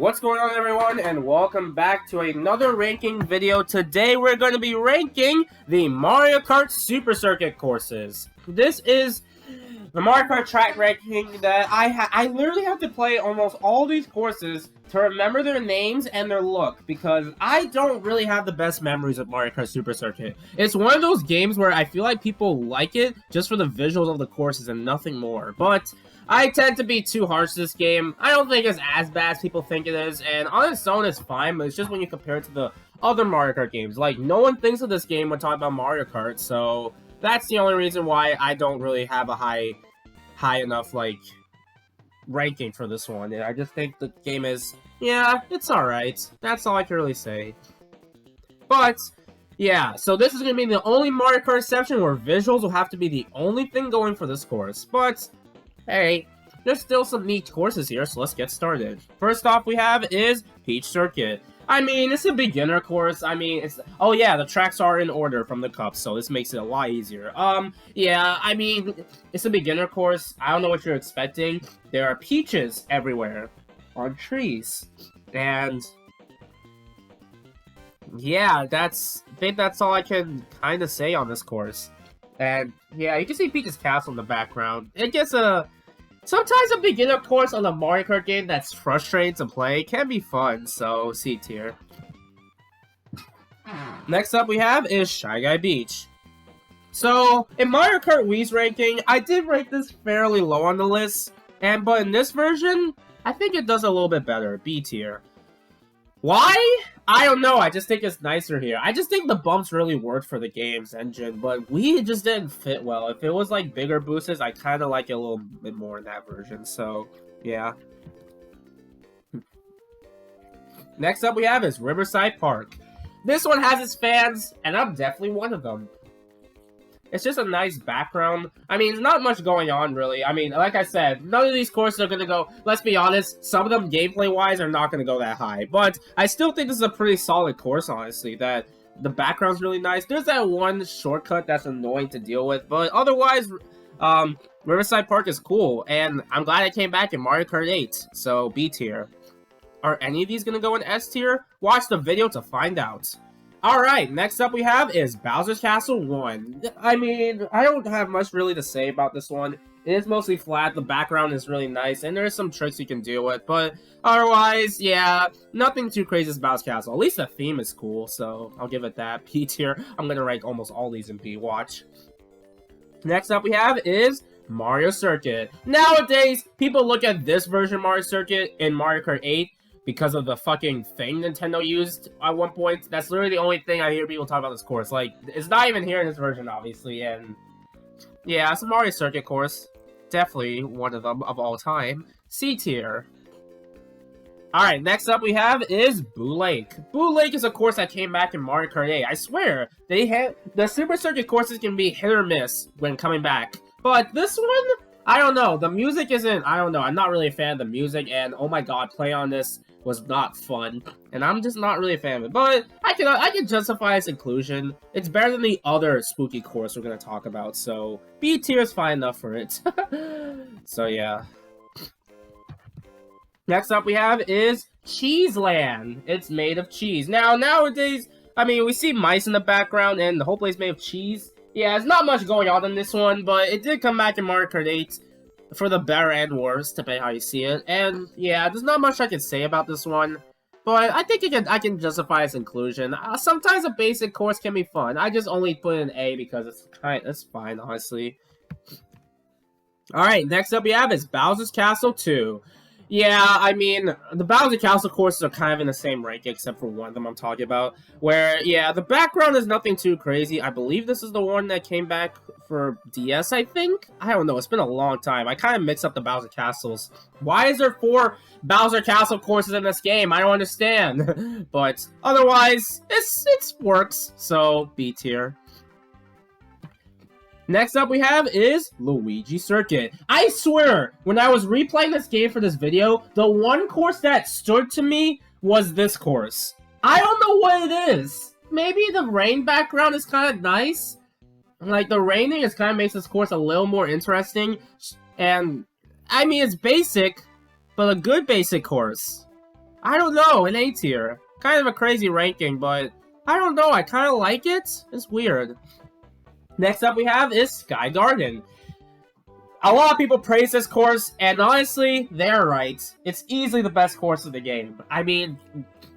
What's going on, everyone, and welcome back to another ranking video. Today we're going to be ranking the Mario Kart Super Circuit courses. This is the Mario Kart track ranking that I literally have to play almost all these courses to remember their names and their look, because I don't really have the best memories of Mario Kart Super Circuit. It's one of those games where I feel like people like it just for the visuals of the courses and nothing more, but I tend to be too harsh to this game. I don't think it's as bad as people think it is, and on its own it's fine, but it's just when you compare it to the other Mario Kart games. Like, no one thinks of this game when talking about Mario Kart, so that's the only reason why I don't really have a high enough, like, ranking for this one. And I just think the game is, yeah, it's alright. That's all I can really say. But yeah, so this is going to be the only Mario Kart exception where visuals will have to be the only thing going for this course. But hey, there's still some neat courses here, so let's get started. First off we have is Peach Circuit. I mean, it's a beginner course. I mean, it's... Oh yeah, the tracks are in order from the cups, so this makes it a lot easier. Yeah, I mean, it's a beginner course. I don't know what you're expecting. There are peaches everywhere on trees. And yeah, I think that's all I can kind of say on this course. And yeah, you can see Peach's castle in the background. It gets sometimes a beginner course on a Mario Kart game that's frustrating to play can be fun, so C tier. Next up we have is Shy Guy Beach. So, in Mario Kart Wii's ranking, I did rate this fairly low on the list, but in this version, I think it does a little bit better, B tier. Why? I don't know, I just think it's nicer here. I just think the bumps really worked for the game's engine, but Wii just didn't fit well. If it was like bigger boosts, I kind of like it a little bit more in that version, so yeah. Next up we have is Riverside Park. This one has its fans, and I'm definitely one of them. It's just a nice background. I mean, there's not much going on, really. I mean, like I said, none of these courses are going to go... Let's be honest, some of them, gameplay-wise, are not going to go that high. But I still think this is a pretty solid course, honestly. That the background's really nice. There's that one shortcut that's annoying to deal with. But otherwise, Riverside Park is cool. And I'm glad it came back in Mario Kart 8. So, B tier. Are any of these going to go in S tier? Watch the video to find out. Alright, next up we have is Bowser's Castle 1. I mean, I don't have much really to say about this one. It is mostly flat, the background is really nice, and there's some tricks you can deal with, but otherwise, yeah, nothing too crazy as Bowser's Castle. At least the theme is cool, so I'll give it that. B tier. I'm gonna rank almost all these in B, watch. Next up we have is Mario Circuit. Nowadays, people look at this version of Mario Circuit in Mario Kart 8 because of the fucking thing Nintendo used at one point. That's literally the only thing I hear people talk about this course. Like, it's not even here in this version, obviously, and yeah, it's a Mario Circuit course. Definitely one of them of all time. C tier. Alright, next up we have is Boo Lake. Boo Lake is a course that came back in Mario Kart 8. I swear, the Super Circuit courses can be hit or miss when coming back. But this one, I don't know. The music isn't, I don't know. I'm not really a fan of the music, and oh my god, play on this was not fun, and I'm just not really a fan of it. But I can justify its inclusion. It's better than the other spooky course we're gonna talk about, so B tier is fine enough for it. So yeah. Next up we have is Cheese Land. It's made of cheese. Now nowadays, I mean, we see mice in the background, and the whole place made of cheese. Yeah, there's not much going on in this one, but it did come back in Mario Kart 8. For the better and worse, depending how you see it. And yeah, there's not much I can say about this one, but I think I can justify its inclusion. Sometimes a basic course can be fun. I just only put in A because it's fine, honestly. Alright, next up we have is Bowser's Castle 2. Yeah, I mean, the Bowser Castle courses are kind of in the same rank, except for one of them I'm talking about, where, yeah, the background is nothing too crazy. I believe this is the one that came back for DS, I think? I don't know, it's been a long time. I kind of mix up the Bowser Castles. Why is there 4 Bowser Castle courses in this game? I don't understand. But otherwise, it works, so B tier. Next up we have is Luigi Circuit. I swear, when I was replaying this game for this video, the one course that stood to me was this course. I don't know what it is. Maybe the rain background is kind of nice. Like, the raining is kind of makes this course a little more interesting. And, I mean, it's basic, but a good basic course. I don't know, an A tier. Kind of a crazy ranking, but I don't know, I kind of like it. It's weird. Next up we have is Sky Garden. A lot of people praise this course, and honestly, they're right. It's easily the best course of the game. I mean,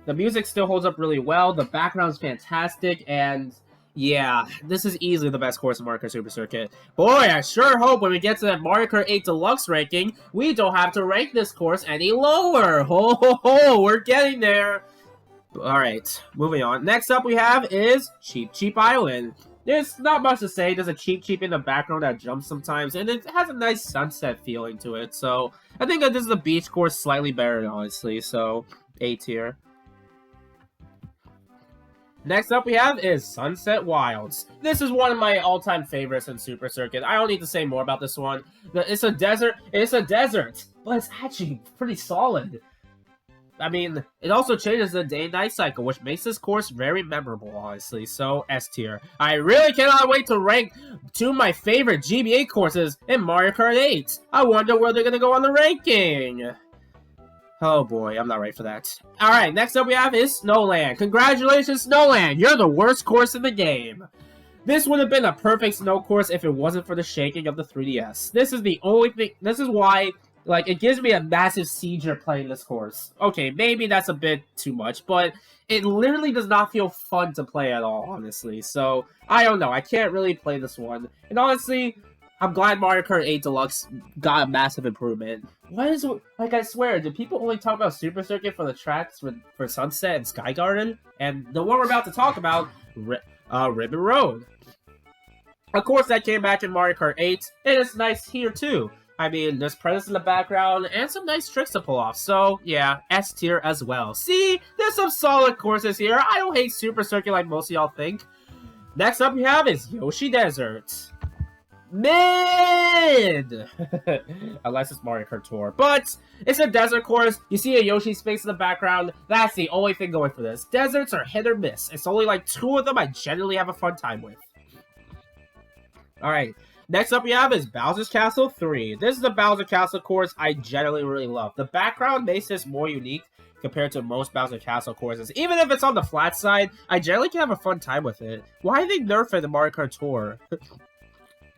the music still holds up really well, the background's fantastic, and yeah, this is easily the best course in Mario Kart Super Circuit. Boy, I sure hope when we get to that Mario Kart 8 Deluxe ranking, we don't have to rank this course any lower. Ho ho ho, we're getting there. Alright, moving on. Next up we have is Cheep Cheep Island. There's not much to say. There's a Cheep Cheep in the background that jumps sometimes, and it has a nice sunset feeling to it. So, I think that this is the beach course slightly better, honestly. So, A tier. Next up we have is Sunset Wilds. This is one of my all-time favorites in Super Circuit. I don't need to say more about this one. It's a desert, but it's actually pretty solid. I mean, it also changes the day and night cycle, which makes this course very memorable, honestly. So, S tier. I really cannot wait to rank two of my favorite GBA courses in Mario Kart 8. I wonder where they're gonna go on the ranking. Oh boy, I'm not ready for that. Alright, next up we have is Snowland. Congratulations, Snowland! You're the worst course in the game. This would have been a perfect snow course if it wasn't for the shaking of the 3DS. This is the only thing. This is why, like, it gives me a massive seizure playing this course. Okay, maybe that's a bit too much, but it literally does not feel fun to play at all, honestly. So, I don't know. I can't really play this one. And honestly, I'm glad Mario Kart 8 Deluxe got a massive improvement. What is, like, I swear, do people only talk about Super Circuit for the tracks for Sunset and Sky Garden? And the one we're about to talk about, Ribbon Road. Of course, that came back in Mario Kart 8, and it's nice here too. I mean, there's presents in the background, and some nice tricks to pull off. So, yeah, S tier as well. See, there's some solid courses here. I don't hate Super Circuit like most of y'all think. Next up we have is Yoshi Desert. Mid! Unless it's Mario Kart Tour. But, it's a desert course. You see a Yoshi space in the background. That's the only thing going for this. Deserts are hit or miss. It's only like 2 of them I generally have a fun time with. Alright. Next up we have is Bowser's Castle 3. This is the Bowser Castle course I generally really love. The background makes this more unique compared to most Bowser Castle courses. Even if it's on the flat side, I generally can have a fun time with it. Why did they nerf it in Mario Kart Tour?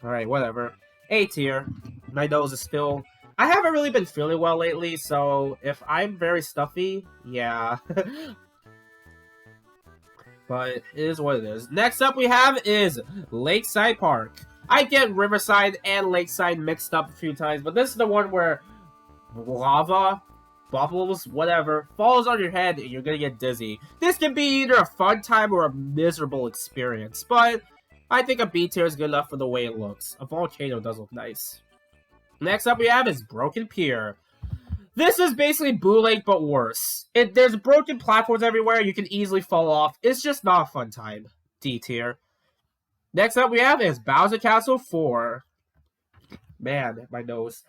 Alright, whatever. A tier. My nose is still... I haven't really been feeling well lately, so if I'm very stuffy, yeah. But it is what it is. Next up we have is Lakeside Park. I get Riverside and Lakeside mixed up a few times, but this is the one where lava, bubbles, whatever, falls on your head and you're gonna get dizzy. This can be either a fun time or a miserable experience, but I think a B tier is good enough for the way it looks. A volcano does look nice. Next up we have is Broken Pier. This is basically Boo Lake, but worse. There's broken platforms everywhere, you can easily fall off. It's just not a fun time. D tier. Next up we have is Bowser Castle 4. Man, my nose.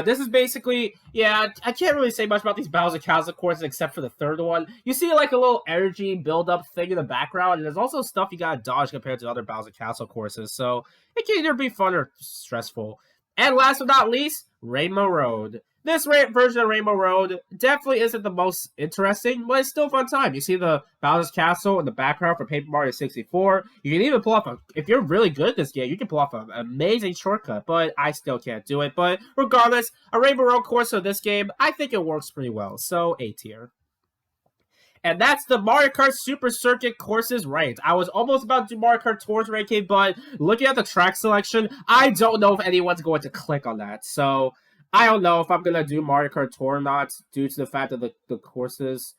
This is basically, yeah, I can't really say much about these Bowser Castle courses except for the third one. You see like a little energy build-up thing in the background, and there's also stuff you gotta dodge compared to other Bowser Castle courses, so it can either be fun or stressful. And last but not least, Rainbow Road. This version of Rainbow Road definitely isn't the most interesting, but it's still a fun time. You see the Bowser's Castle in the background for Paper Mario 64. You can even pull off if you're really good at this game, you can pull off an amazing shortcut, but I still can't do it. But regardless, a Rainbow Road course of this game, I think it works pretty well, so A tier. And that's the Mario Kart Super Circuit courses ranked. I was almost about to do Mario Kart Tours ranking, but looking at the track selection, I don't know if anyone's going to click on that, so... I don't know if I'm going to do Mario Kart Tour or not due to the fact of the courses.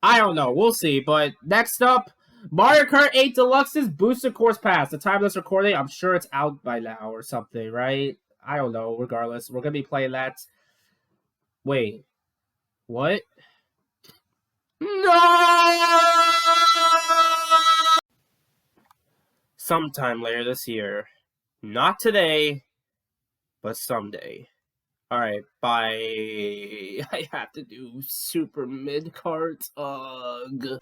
I don't know. We'll see. But next up, Mario Kart 8 Deluxe's Booster Course Pass. The time of this recording, I'm sure it's out by now or something, right? I don't know. Regardless, we're going to be playing that. Wait. What? No! Sometime later this year. Not today, but someday. Alright, bye. I have to do Super Mid Kart. Ugh.